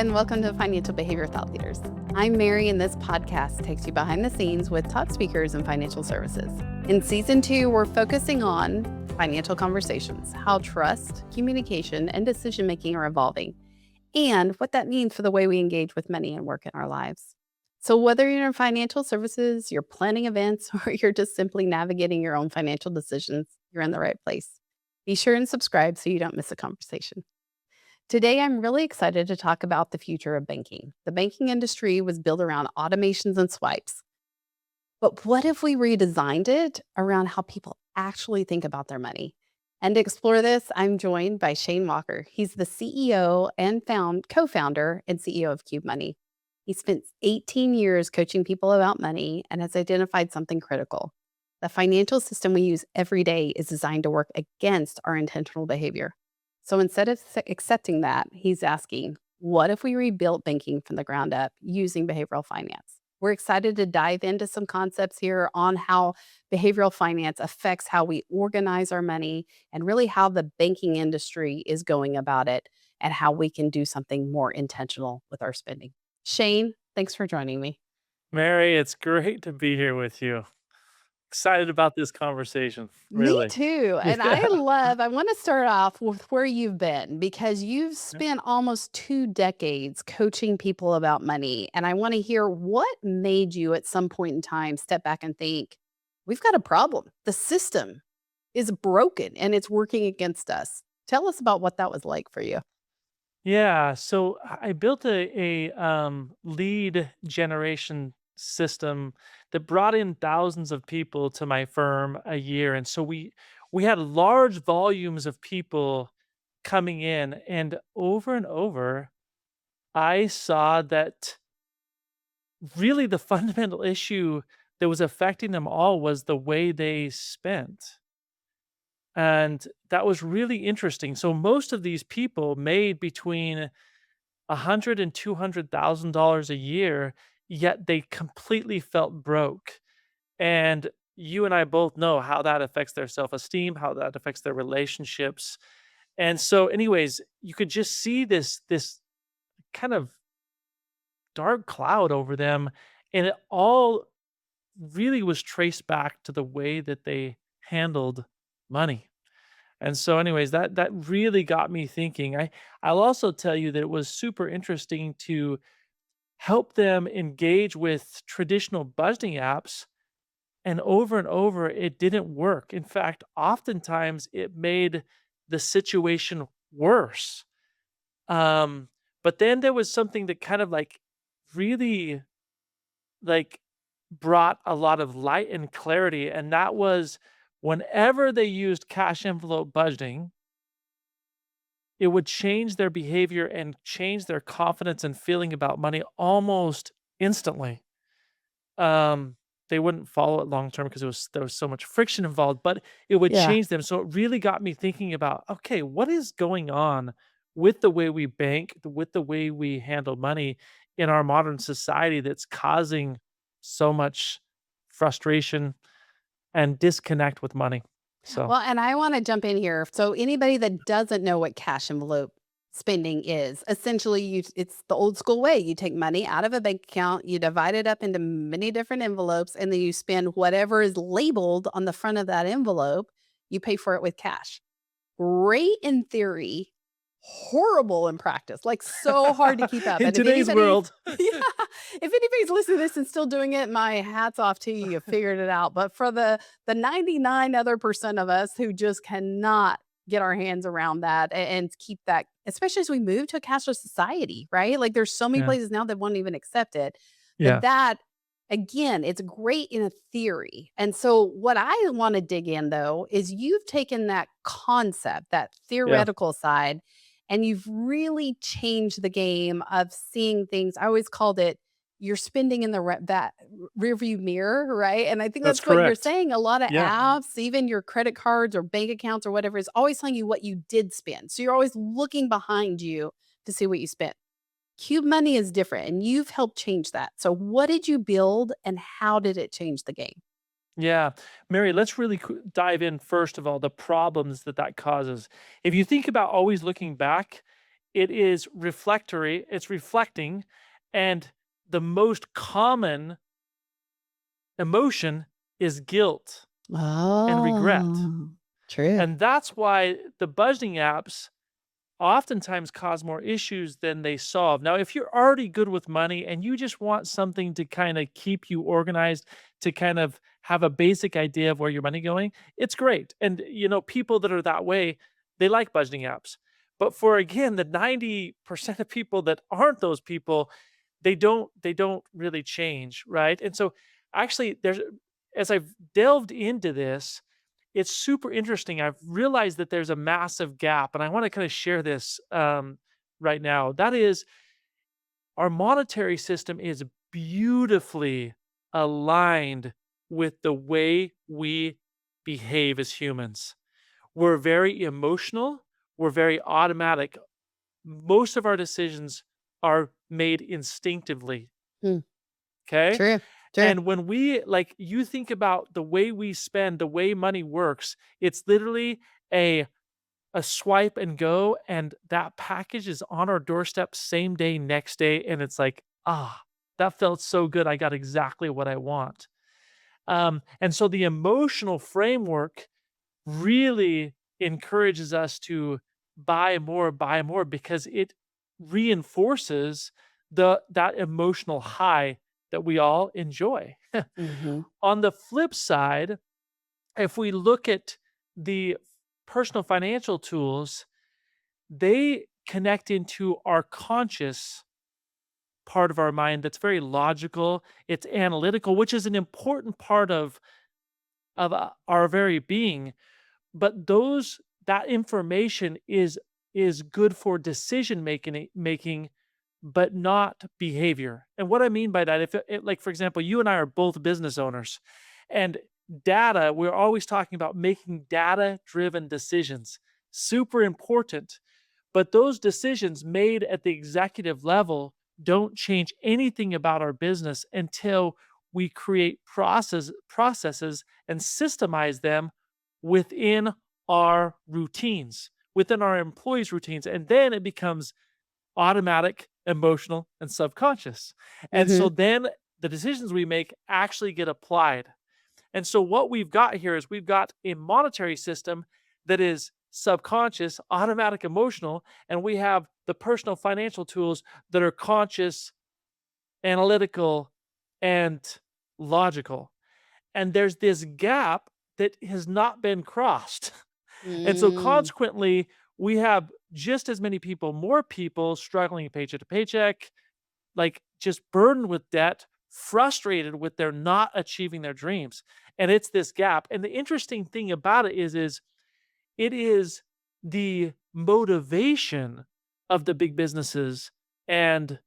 and welcome to Financial Behavior Thought Leaders. I'm Mary, and this podcast takes you behind the scenes with top speakers in financial services. In season 2, we're focusing on financial conversations, how trust, communication, and decision making are evolving, and what that means for the way we engage with money and work in our lives. So, whether you're in financial services, you're planning events, or you're just simply navigating your own financial decisions, you're in the right place. Be sure and subscribe so you don't miss a conversation. Today, I'm really excited to talk about the future of banking. The banking industry was built around automations and swipes. But what if we redesigned it around how people actually think about their money? And to explore this, I'm joined by Shane Walker. He's the CEO and co-founder and CEO of Qube Money. He spent 18 years coaching people about money and has identified something critical. The financial system we use every day is designed to work against our intentional behavior. So instead of accepting that, he's asking, what if we rebuilt banking from the ground up using behavioral finance? We're excited to dive into some concepts here on how behavioral finance affects how we organize our money and really how the banking industry is going about it and how we can do something more intentional with our spending. Shane, thanks for joining me. Mary, it's great to be here with you. Excited about this conversation, Me really. too. And Yeah. I want to start off with where you've been because you've Yeah. spent almost 2 decades coaching people about money. And I want to hear what made you at some point in time step back and think, we've got a problem. The system is broken and it's working against us. Tell us about what that was like for you. Yeah, so I built a lead generation system that brought in thousands of people to my firm a year, and so we had large volumes of people coming in, and over, I saw that really the fundamental issue that was affecting them all was the way they spent. And that was really interesting. So most of these people made between 100 and $200,000 a year, yet they completely felt broke. And you and I both know how that affects their self-esteem, how that affects their relationships. And so anyways, you could just see this kind of dark cloud over them, and it all really was traced back to the way that they handled money. And so anyways, that really got me thinking. I'll also tell you that it was super interesting to help them engage with traditional budgeting apps, and over it didn't work. In fact, oftentimes it made the situation worse. Um but then there was something that kind of like really like brought a lot of light and clarity, and that was whenever they used cash envelope budgeting, it would change their behavior and change their confidence and feeling about money almost instantly. Um, they wouldn't follow it long term because there was so much friction involved, but it would Yeah. change them. So it really got me thinking about, okay, what is going on with the way we bank, with the way we handle money in our modern society that's causing so much frustration and disconnect with money. So Well, and I want to jump in here. So anybody that doesn't know what cash envelope spending is, essentially it's the old school way. You take money out of a bank account, you divide it up into many different envelopes, and then you spend whatever is labeled on the front of that envelope, you pay for it with cash. Great in theory, horrible in practice, like so hard to keep up. in And if today's anybody world, yeah, if anybody's listening to this and still doing it, my hat's off to you. You figured it out. But for the 99 other percent of us who just cannot get our hands around that and keep that, especially as we move to a cashless society, right? Like there's so many yeah, places now that won't even accept it. yeah, That again, it's great in a theory. And so what I want to dig in though is you've taken that concept, that yeah, theoretical side, and you've really changed the game of seeing things. I always called it you're spending in the that rearview mirror, right? And I think that's that's what you're correct. saying. A lot of Yeah. apps, even your credit cards or bank accounts or whatever, is always telling you what you did spend. So you're always looking behind you to see what you spent. Cube Money is different, and you've helped change that. So what did you build, and how did it change the game? Yeah. Mary, let's really dive in first of all, the problems that that causes. If you think about always looking back, it is reflectory, it's reflecting, and the most common emotion is guilt and regret. Oh, true. And that's why the budgeting apps oftentimes cause more issues than they solve. Now, if you're already good with money and you just want something to kind of keep you organized, to kind of have a basic idea of where your money going, it's great. And people that are that way, they like budgeting apps. But for again, the 90% of people that aren't those people, they don't really change, right? And so actually there's as I've delved into this, it's super interesting. I've realized that there's a massive gap, and I want to kind of share this right now. That is, our monetary system is beautifully aligned with the way we behave as humans. We're very emotional, we're very automatic. Most of our decisions are made instinctively. Hmm. Okay. True. True. And when you think about the way we spend, the way money works, it's literally a a swipe and go, and that package is on our doorstep same day, next day, and it's like, that felt so good. I got exactly what I want. And so the emotional framework really encourages us to buy more because it reinforces that emotional high that we all enjoy. Hmm. On the flip side, if we look at the personal financial tools, they connect into our conscious part of our mind that's very logical, it's analytical, which is an important part of our very being. But those that information is good for decision making, but not behavior. And what I mean by that, if like for example, you and I are both business owners, and data, we're always talking about making data driven decisions. Super important. But those decisions made at the executive level don't change anything about our business until we create processes and systemize them within our routines, within our employees' routines. And then it becomes automatic, emotional, and subconscious. And Hmm. so then the decisions we make actually get applied. And so what we've got here is we've got a monetary system that is subconscious, automatic, emotional, and we have the personal financial tools that are conscious, analytical, and logical. And there's this gap that has not been crossed. And so Mm. consequently, we have just as many people, more people struggling paycheck to paycheck, like just burdened with debt, frustrated with their not achieving their dreams. And it's this gap. And the interesting thing about it is it is the motivation of the big businesses and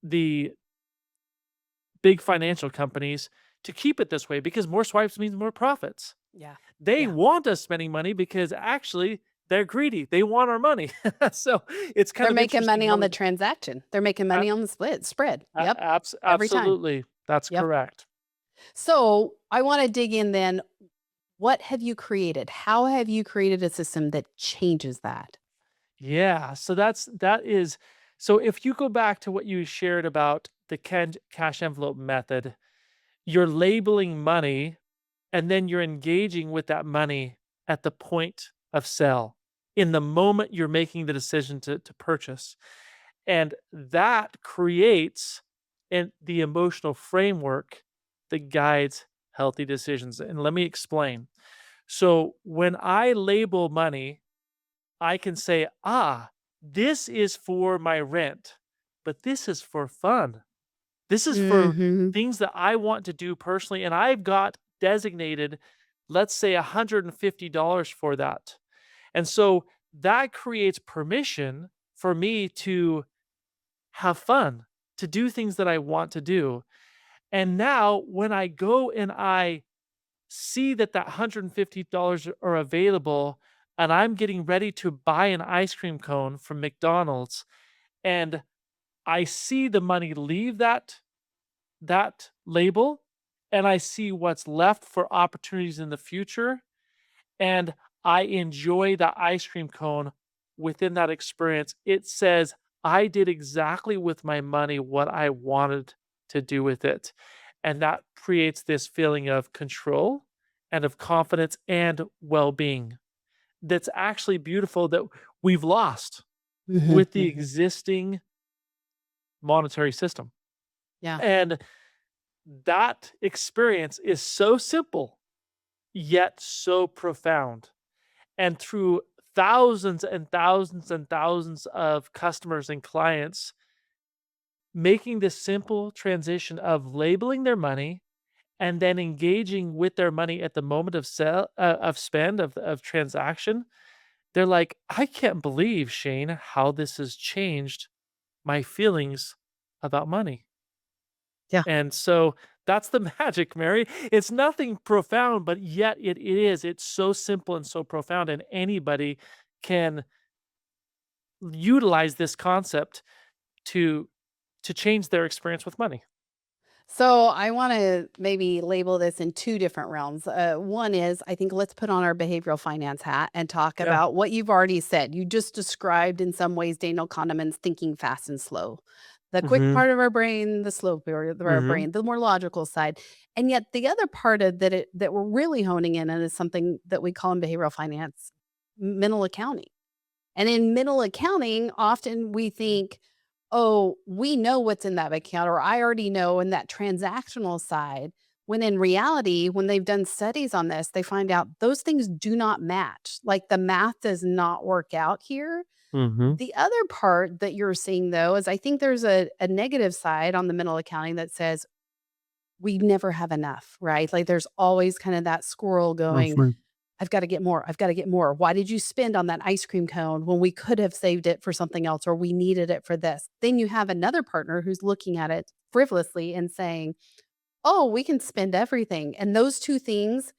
the big financial companies to keep it this way because more swipes means more profits. Yeah. They Yeah. want us spending money because actually they're greedy. They want our money. So it's kind They're of making interesting money how on the we transaction. They're making money on the spread. Yep. Every time. absolutely. That's Yep. correct. So I want to dig in then. What have you created? How have you created a system that changes that? Yeah. So that is so if you go back to what you shared about the cash envelope method, you're labeling money and then you're engaging with that money at the point of sale in the moment you're making the decision to purchase. And that creates the emotional framework that guides healthy decisions. And let me explain. So when I label money, I can say, this is for my rent, but this is for fun. This is for Mhm. things that I want to do personally. And I've got designated, let's say, $150 for that. And so that creates permission for me to have fun, to do things that I want to do. And now when I go and I see that that $150 are available and I'm getting ready to buy an ice cream cone from McDonald's and I see the money leave that label and I see what's left for opportunities in the future and I enjoy the ice cream cone within that experience, it says, I did exactly with my money what I wanted to do with it. And that creates this feeling of control and of confidence and well being that's actually beautiful that we've lost Mhm. with the existing monetary system. Yeah. And that experience is so simple, yet so profound. And through thousands and thousands and thousands of customers and clients, making this simple transition of labeling their money and then engaging with their money at the moment of sell of spend of transaction, they're like, I can't believe, Shane, how this has changed my feelings about money. Yeah. And so that's the magic, Mary. It's nothing profound, but yet it is. It's so simple and so profound, and anybody can utilize this concept to change their experience with money. So I want to maybe label this in two different realms. One is, I think let's put on our behavioral finance hat and talk Yeah. about what you've already said. You just described in some ways Daniel Kahneman's thinking fast and slow. The quick Mhm. part of our brain, the slow part of our Mhm. brain, the more logical side. And yet the other part of that we're really honing in on is something that we call in behavioral finance mental accounting. And in middle accounting, often we think, oh, we know what's in that account, or I already know in that transactional side. When in reality, when they've done studies on this, they find out those things do not match. Like the math does not work out here. Mhm. The other part that you're seeing, though, is I think there's a negative side on the middle accounting that says we never have enough, right? Like there's always kind of that squirrel going, Mhm. I've gotta get more. I've gotta get more. Why did you spend on that ice cream cone when we could have saved it for something else or we needed it for this? Then you have another partner who's looking at it frivolously and saying, "Oh, we can spend everything." And those 2 things,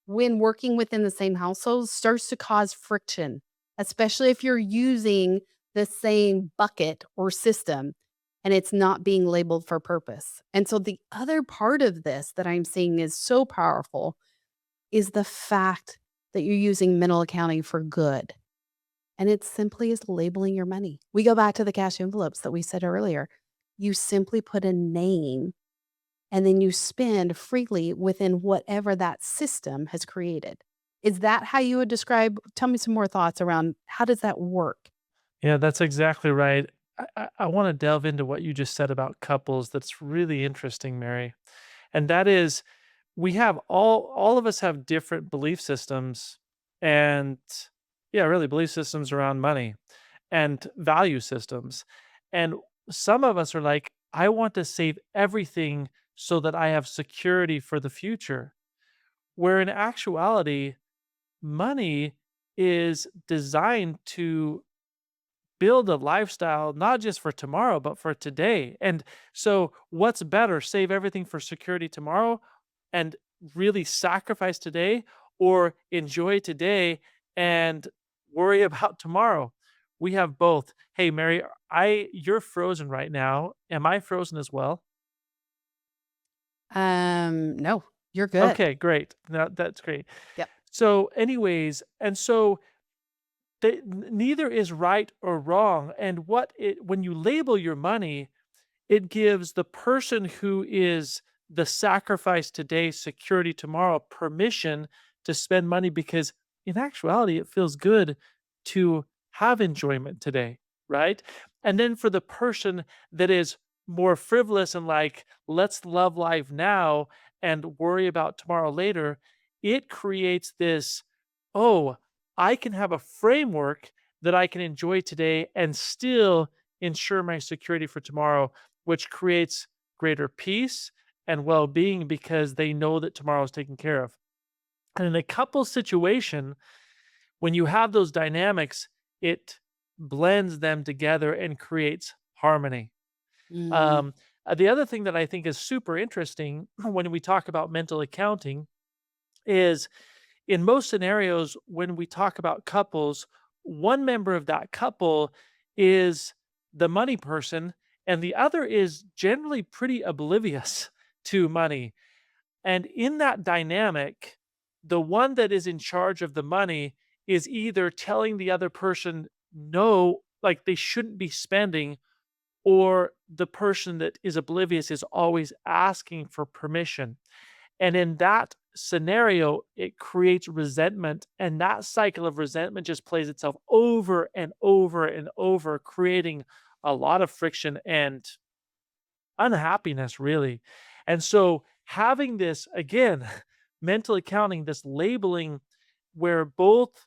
when working within the same household, starts to cause friction, especially if you're using the same bucket or system and it's not being labeled for purpose. And so the other part of this that I'm seeing is so powerful is the fact that you're using mental accounting for good. And it simply is labeling your money. We go back to the cash envelopes that we said earlier. You simply put a name and then you spend freely within whatever that system has created. Is that how you would describe? Tell me some more thoughts around how does that work? Yeah, that's exactly right. I want to delve into what you just said about couples. That's really interesting, Mary. And that is, we have all of us have different belief systems, and yeah, really belief systems around money and value systems. And some of us are like, I want to save everything so that I have security for the future. Where in actuality, money is designed to build a lifestyle not just for tomorrow but for today. And so what's better, save everything for security tomorrow and really sacrifice today, or enjoy today and worry about tomorrow? We have both. Hey, Mary, I you're frozen right now. Am I frozen as well? No, you're good. Okay, great. That's great. Yep. So anyways, and so neither is right or wrong. And what it when you label your money, it gives the person who is the sacrifice today, security tomorrow, permission to spend money, because in actuality, it feels good to have enjoyment today, right? And then for the person that is more frivolous and like, let's love life now and worry about tomorrow later, it creates this, oh, I can have a framework that I can enjoy today and still ensure my security for tomorrow, which creates greater peace and well-being because they know that tomorrow is taken care of. And in a couple situation, when you have those dynamics, it blends them together and creates harmony. Mm, Um, the other thing that I think is super interesting when we talk about mental accounting is, in most scenarios, when we talk about couples, one member of that couple is the money person, and the other is generally pretty oblivious to money. And in that dynamic, the one that is in charge of the money is either telling the other person know, like, they shouldn't be spending, or the person that is oblivious is always asking for permission. And in that scenario, it creates resentment, and that cycle of resentment just plays itself over and over and over, creating a lot of friction and unhappiness, really. And so, having this again, mental accounting, this labeling where both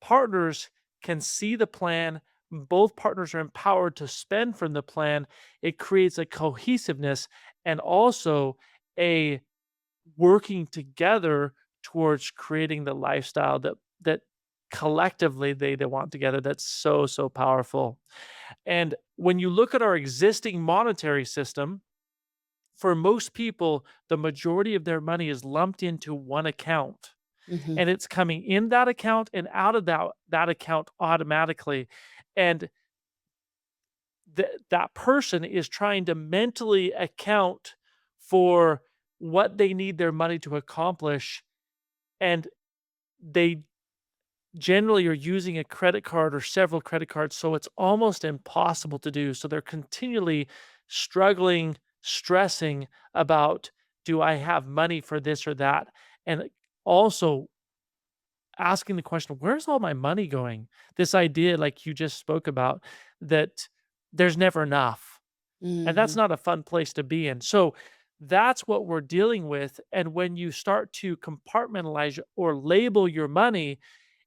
partners can see the plan, both partners are empowered to spend from the plan, it creates a cohesiveness and also a working together towards creating the lifestyle that collectively they want together. That's so, so powerful. And when you look at our existing monetary system, for most people, the majority of their money is lumped into one account, Hmm. and it's coming in that account and out of that account automatically. And that person is trying to mentally account for what they need their money to accomplish, and they generally are using a credit card or several credit cards, so it's almost impossible to do. So they're continually struggling, stressing about, do I have money for this or that? And also asking the question, where's all my money going? This idea, like you just spoke about, that there's never enough. And that's Hmm. not a fun place to be in. So that's what we're dealing with. And when you start to compartmentalize or label your money,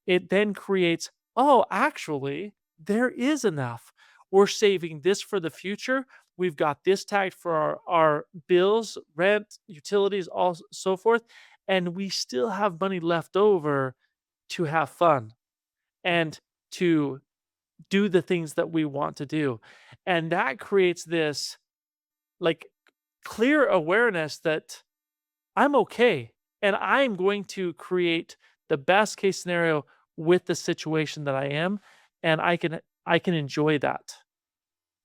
it then creates, oh, actually, there is enough. We're saving this for the future. We've got this tagged for our bills, rent, utilities, all so forth. And we still have money left over to have fun and to do the things that we want to do. And that creates this, like, clear awareness that I'm okay, and I'm going to create the best case scenario with the situation that I am, and I can enjoy that.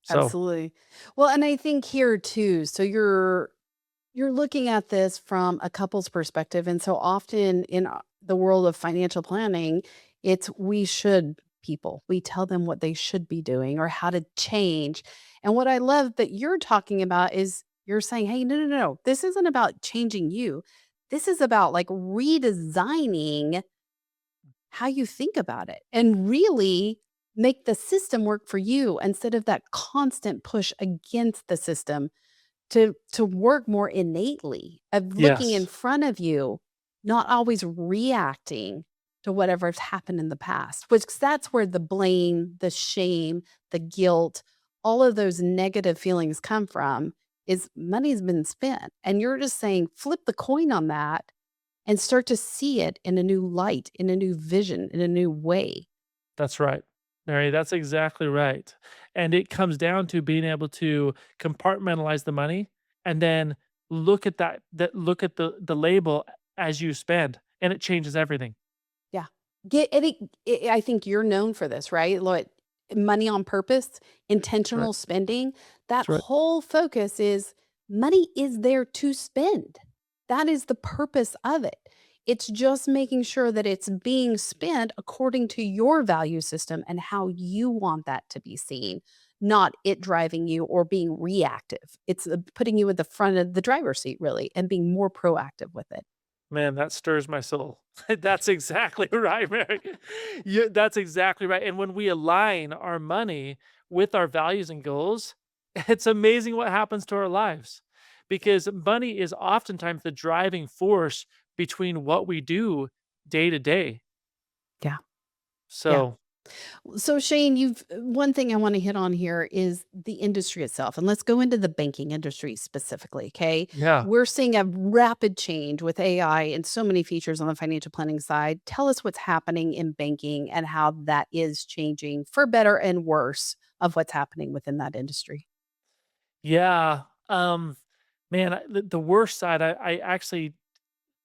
So, Absolutely. Well, and I think here too, so you're looking at this from a couple's perspective, and so often in the world of financial planning, it's we should people. We tell them what they should be doing or how to change. And what I love that you're talking about is you're saying, "Hey, no, no, no, no. This isn't about changing you. This is about like redesigning how you think about it and really make the system work for you instead of that constant push against the system to work more innately of looking in yes, front of you, not always reacting to whatever's happened in the past, which that's where the blame, the shame, the guilt, all of those negative feelings come from is money's been spent. And you're just saying, flip the coin on that and start to see it in a new light, in a new vision, in a new way. that's right. Mary, that's exactly right. And it comes down to being able to compartmentalize the money and then look at the label as you spend, and it changes everything. Yeah. Get and I think you're known for this, right? Like, money on purpose, That's right. intentional spending, that That's right. whole focus is money is there to spend. That is the purpose of it. It's just making sure that it's being spent according to your value system and how you want that to be seen, not it driving you or being reactive. It's putting you at the front of the driver's seat, really, and being more proactive with it. Man, that stirs my soul. That's exactly right, Mary. That's exactly right. And when we align our money with our values and goals, it's amazing what happens to our lives, because money is oftentimes the driving force between what we do day to day. Yeah. Yeah. So, So Shane, you've one thing I want to hit on here is the industry itself. And let's go into the banking industry specifically, okay? yeah. We're seeing a rapid change with AI and so many features on the financial planning side. Tell us what's happening in banking and how that is changing for better and worse of what's happening within that industry. Yeah. Man, the worst side, I actually,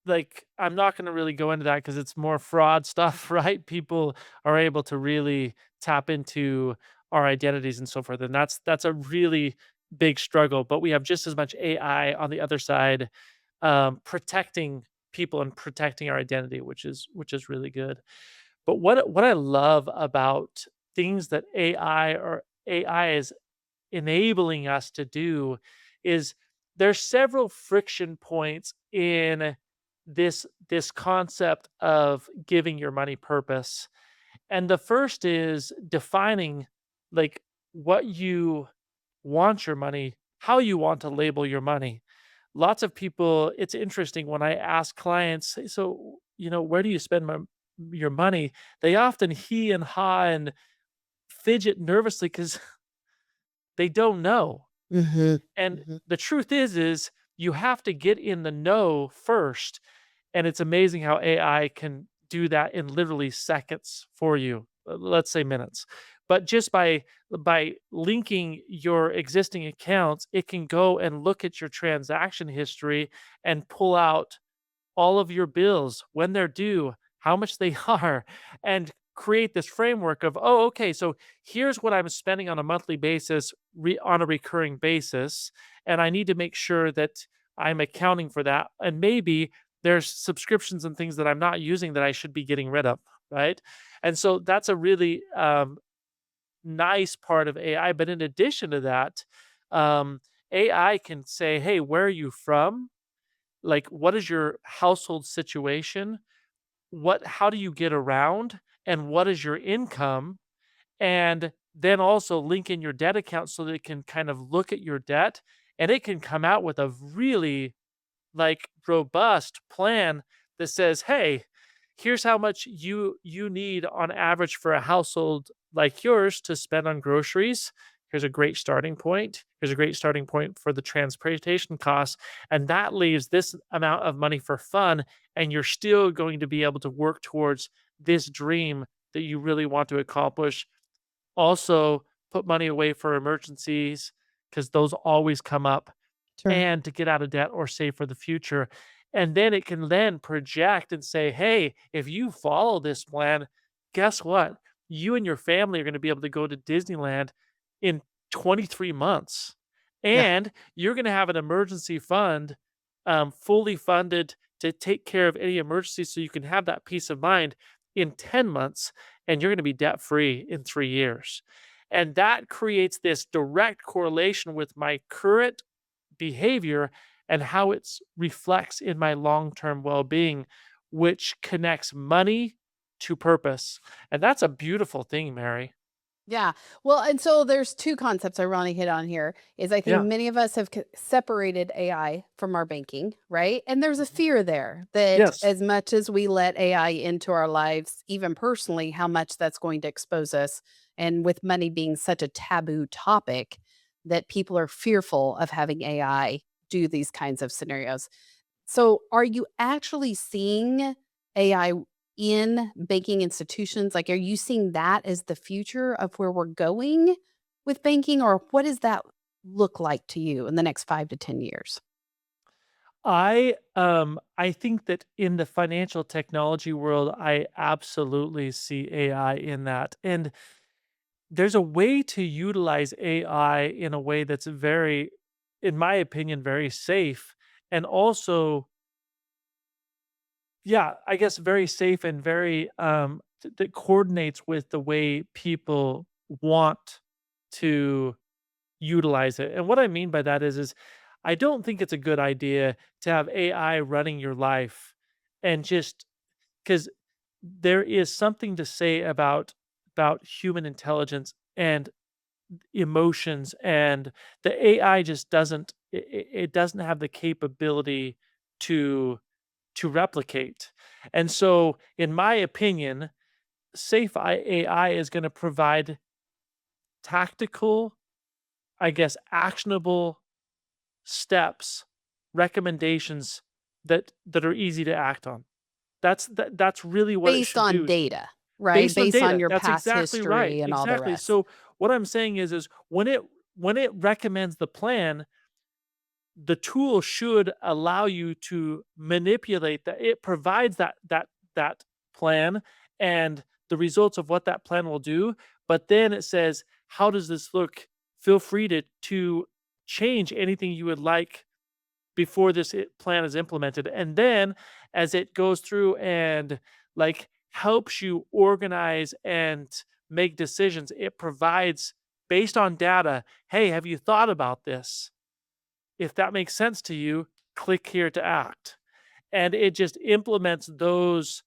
like, I'm not gonna really go into that because it's more fraud stuff, right? People are able to really tap into our identities and so forth, and that's a really big struggle, but we have just as much AI on the other side, protecting people and protecting our identity, which is really good. But what I love about things that AI is enabling us to do is there's several friction points in this concept of giving your money purpose. And the first is defining like what you want your money, how you want to label your money. Lots of people, it's interesting when I ask clients, "Hey, so, where do you spend your money?" They often he and ha and fidget nervously because they don't know. Hmm. And Hmm. the truth is you have to get in the know first, and it's amazing how AI can do that in literally seconds for you, let's say minutes. But just by linking your existing accounts, it can go and look at your transaction history and pull out all of your bills, when they're due, how much they are, and create this framework of, oh, okay, so here's what I'm spending on a monthly basis, on a recurring basis, and I need to make sure that I'm accounting for that. And maybe there's subscriptions and things that I'm not using that I should be getting rid of, right? And so that's a really nice part of AI. But in addition to that, um, AI can say, hey, where are you from? Like, what is your household situation? How do you get around? And what is your income? And then also link in your debt account so that it can kind of look at your debt, and it can come out with a really like robust plan that says, "Hey, here's how much you need on average for a household like yours to spend on groceries. Here's a great starting point. Here's a great starting point for the transportation costs, and that leaves this amount of money for fun, and you're still going to be able to work towards this dream that you really want to accomplish. Also, put money away for emergencies because those always come up, Sure. and to get out of debt or save for the future." And then it can then project and say, hey, if you follow this plan, guess what? You and your family are going to be able to go to Disneyland in 23 months. Yeah. And you're going to have an emergency fund fully funded to take care of any emergencies so you can have that peace of mind in 10 months. And you're going to be debt free in 3 years. And that creates this direct correlation with my current behavior and how it reflects in my long-term well-being, which connects money to purpose. And that's a beautiful thing, Mary. Yeah. Well, and so there's two concepts I want to hit on here is I think Yeah. many of us have separated AI from our banking, right? And there's a Mhm. fear there that Yes. as much as we let AI into our lives, even personally, how much that's going to expose us. And with money being such a taboo topic, that people are fearful of having AI do these kinds of scenarios. So, are you actually seeing AI in banking institutions? Like, are you seeing that as the future of where we're going with banking, or what does that look like to you in the next 5 to 10 years? I think that in the financial technology world, I absolutely see AI in that. And there's a way to utilize AI in a way that's very, in my opinion, very safe, and also, yeah, I guess very safe and very that coordinates with the way people want to utilize it. And what I mean by that is I don't think it's a good idea to have AI running your life, and just because there is something to say about human intelligence and emotions, and the AI just it doesn't have the capability to replicate. And so, in my opinion, safe AI is going to provide tactical, I guess, actionable steps, recommendations that are easy to act on. That's really what it Based should on do. data, right? Based on Based on data. your That's past exactly right. history and all the Exactly. rest. So what I'm saying is when it recommends the plan, the tool should allow you to manipulate that. It provides that plan and the results of what that plan will do, but then it says, how does this look? Feel free to change anything you would like before this plan is implemented. And then as it goes through and like helps you organize and make decisions. It provides, based on data, hey, have you thought about this? If that makes sense to you, click here to act. And it just implements those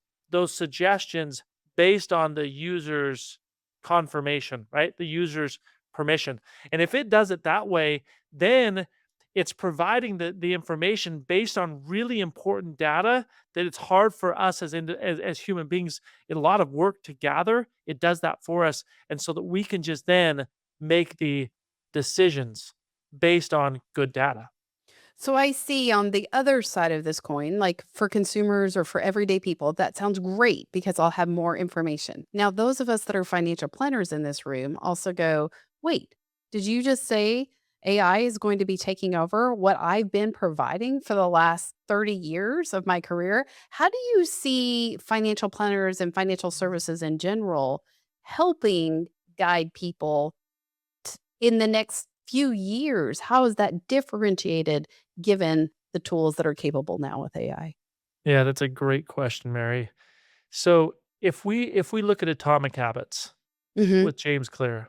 suggestions based on the user's confirmation, right? The user's permission. And if it does it that way, then it's providing the information based on really important data that it's hard for us as human beings in a lot of work to gather. It does that for us, and so that we can just then make the decisions based on good data. So I see on the other side of this coin, like for consumers or for everyday people, that sounds great because I'll have more information. Now, those of us that are financial planners in this room also go, wait, did you just say AI is going to be taking over what I've been providing for the last 30 years of my career? How do you see financial planners and financial services in general helping guide people in the next few years? How is that differentiated given the tools that are capable now with AI? Yeah, that's a great question, Mary. So if we look at Atomic Habits Mhm. with James Clear,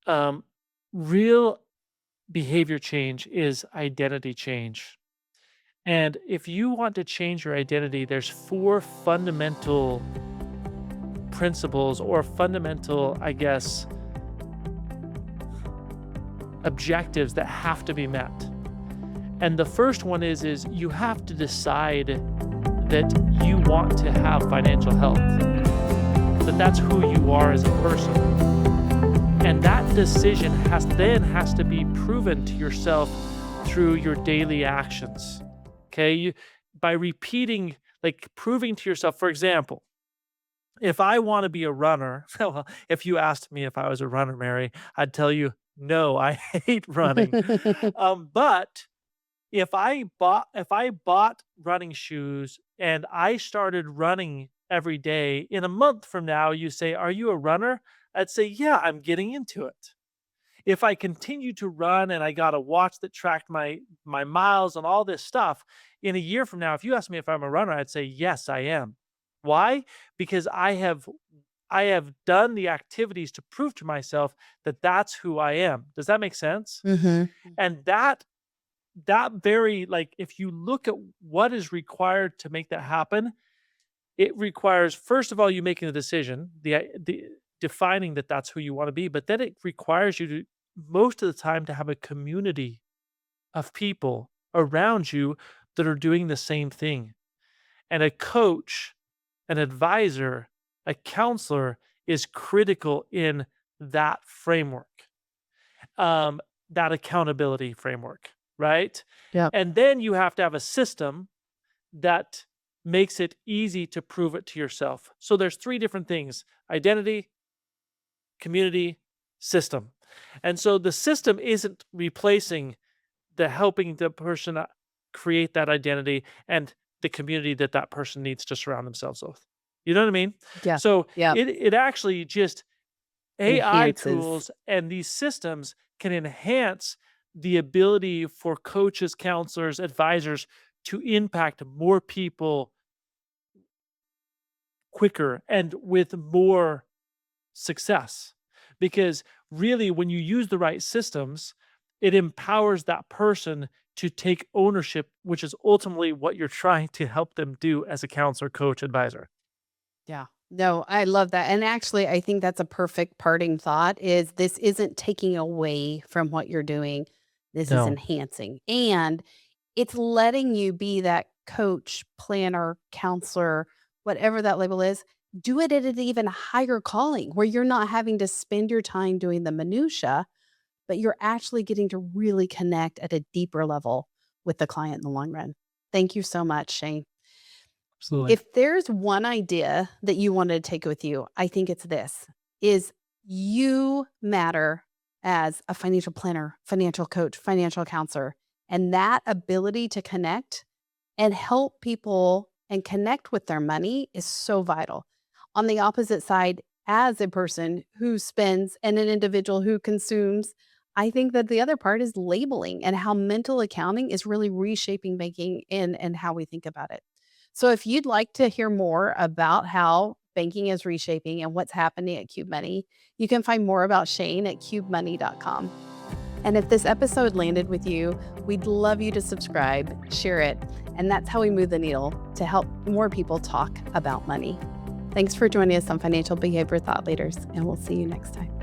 um, real behavior change is identity change. And if you want to change your identity, there's four fundamental principles or fundamental, I guess, objectives that have to be met. And the first one is you have to decide that you want to have financial health, that that's who you are as a person. And that decision has to be proven to yourself through your daily actions. Okay? By repeating, like proving to yourself, for example, if I want to be a runner, well, if you asked me if I was a runner, Mary, I'd tell you, no, I hate running. But if I bought running shoes and I started running every day, in a month from now, you say, "Are you a runner?" I'd say, "Yeah, I'm getting into it." If I continue to run and I got a watch that tracked my miles and all this stuff, in a year from now, if you ask me if I'm a runner, I'd say, "Yes, I am." Why? Because I have done the activities to prove to myself that that's who I am. Does that make sense? Mhm. And that very, like, if you look at what is required to make that happen, it requires, first of all, you making the decision, the defining that that's who you want to be, but then it requires you to, most of the time, to have a community of people around you that are doing the same thing. And a coach, an advisor, a counselor is critical in that framework, um, that accountability framework, right? Yep. And then you have to have a system that makes it easy to prove it to yourself. So there's three different things: identity, community, system. And so the system isn't replacing the helping the person create that identity and the community that that person needs to surround themselves with. You know what I mean? Yeah. So Yep. it actually just, AI Enhances. tools and these systems can enhance the ability for coaches, counselors, advisors to impact more people quicker and with more success. Because really, when you use the right systems, it empowers that person to take ownership, which is ultimately what you're trying to help them do as a counselor, coach, advisor. Yeah. No, I love that. And actually, I think that's a perfect parting thought is this isn't taking away from what you're doing. This is No. enhancing. And it's letting you be that coach, planner, counselor, whatever that label is, do it at an even higher calling where you're not having to spend your time doing the minutia, but you're actually getting to really connect at a deeper level with the client in the long run. Thank you so much, Shane. Absolutely. If there's one idea that you wanted to take with you, I think it's this is you matter as a financial planner, financial coach, financial counselor, and that ability to connect and help people and connect with their money is so vital. On the opposite side, as a person who spends and an individual who consumes, I think that the other part is labeling and how mental accounting is really reshaping banking and how we think about it. So if you'd like to hear more about how banking is reshaping and what's happening at Qube Money, you can find more about Shane at QubeMoney.com. And if this episode landed with you, we'd love you to subscribe, share it, and that's how we move the needle to help more people talk about money. Thanks for joining us on Financial Behavior Thought Leaders, and we'll see you next time.